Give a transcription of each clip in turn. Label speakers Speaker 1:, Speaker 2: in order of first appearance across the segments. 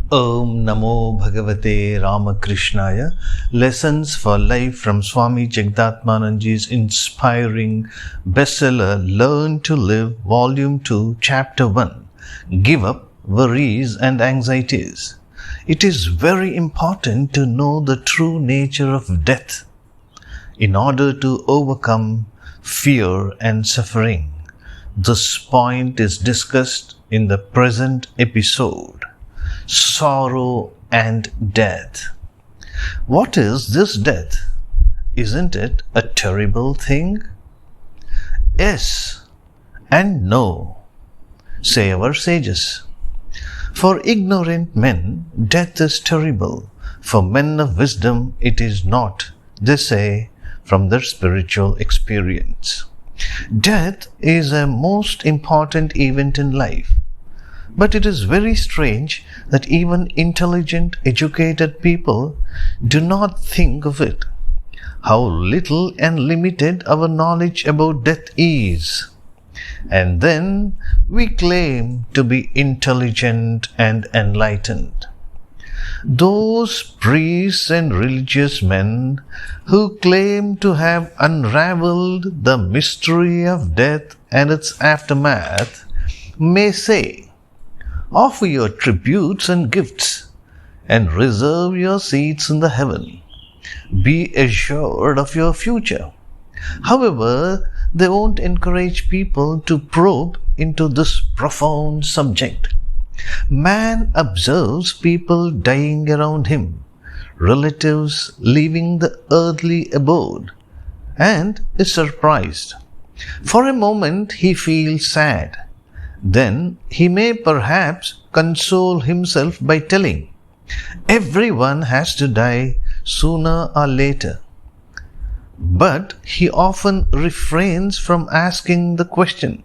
Speaker 1: Om Namo Bhagavate Ramakrishnaya. Lessons for Life from Swami Jagadatmananda.Page's inspiring bestseller Learn to Live, Volume 2, Chapter 1. Give up worries and anxieties. It is very important to know the true nature of death in order to overcome fear and suffering. This point is discussed in the present episode. Sorrow and death. What is this death? Isn't it a terrible thing? Yes and no, say our sages. For ignorant men, death is terrible. For men of wisdom, it is not, they say from their spiritual experience. Death is a most important event in life. But it is very strange that even intelligent, educated people do not think of it. How little and limited our knowledge about death is. And then we claim to be intelligent and enlightened. Those priests and religious men who claim to have unraveled the mystery of death and its aftermath may say, offer your tributes and gifts, and reserve your seats in the heaven. Be assured of your future. However, they won't encourage people to probe into this profound subject. Man observes people dying around him, relatives leaving the earthly abode, and is surprised. For a moment he feels sad. Then he may perhaps console himself by telling, everyone has to die sooner or later. But he often refrains from asking the question,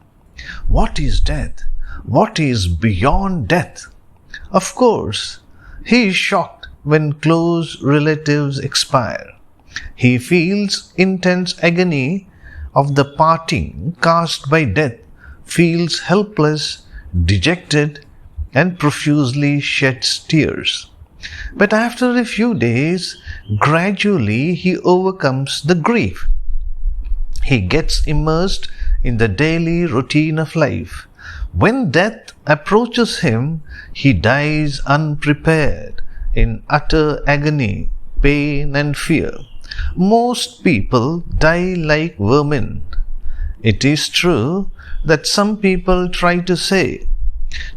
Speaker 1: what is death? What is beyond death? Of course, he is shocked when close relatives expire. He feels intense agony of the parting caused by death, feels helpless, dejected, and profusely sheds tears. But after a few days, gradually he overcomes the grief. He gets immersed in the daily routine of life. When death approaches him, he dies unprepared, in utter agony, pain, and fear. Most people die like vermin. It is true that some people try to say,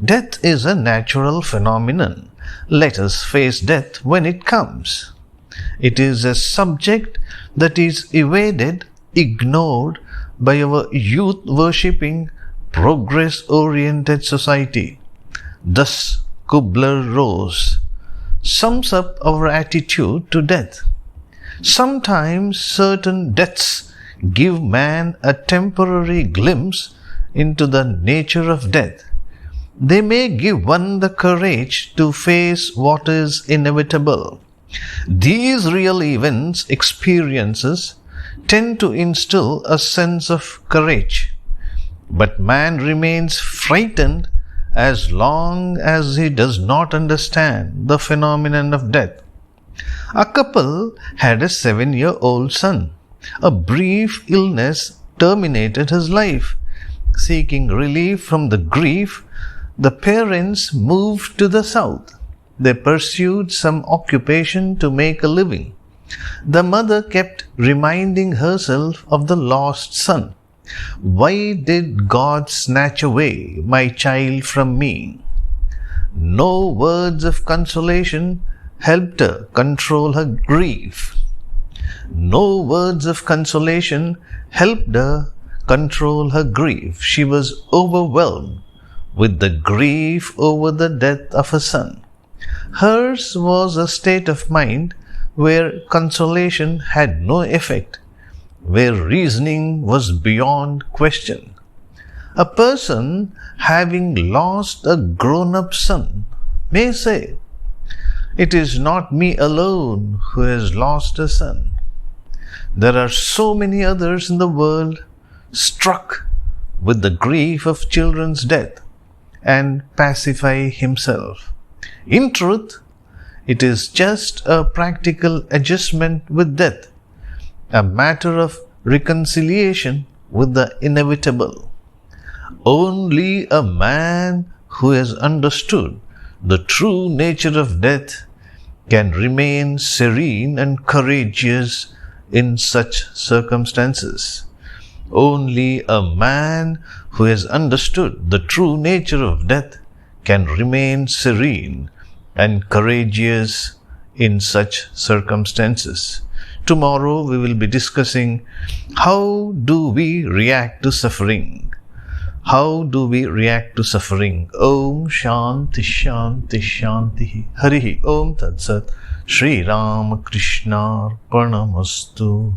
Speaker 1: death is a natural phenomenon. Let us face death when it comes. It is a subject that is evaded, ignored by our youth-worshipping, progress-oriented society. Thus, Kubler-Ross sums up our attitude to death. Sometimes certain deaths give man a temporary glimpse into the nature of death. They may give one the courage to face what is inevitable. These real events, experiences, tend to instill a sense of courage. But man remains frightened as long as he does not understand the phenomenon of death. A couple had a 7-year-old son. A brief illness terminated his life. Seeking relief from the grief, the parents moved to the south. They pursued some occupation to make a living. The mother kept reminding herself of the lost son. Why did God snatch away my child from me? No words of consolation helped her control her grief. No words of consolation helped her control her grief. She was overwhelmed with the grief over the death of a son. Hers was a state of mind where consolation had no effect, where reasoning was beyond question. A person having lost a grown-up son may say, it is not me alone who has lost a son. There are so many others in the world struck with the grief of children's death and pacify himself. In truth, it is just a practical adjustment with death, a matter of reconciliation with the inevitable. Only a man who has understood the true nature of death can remain serene and courageous in such circumstances. Only a man who has understood the true nature of death can remain serene and courageous in such circumstances. Tomorrow we will be discussing how do we react to suffering. How do we react to suffering? Om Shanti Shanti Shanti Harihi Om Tat Sat Shri Ramakrishna Arpanamastu.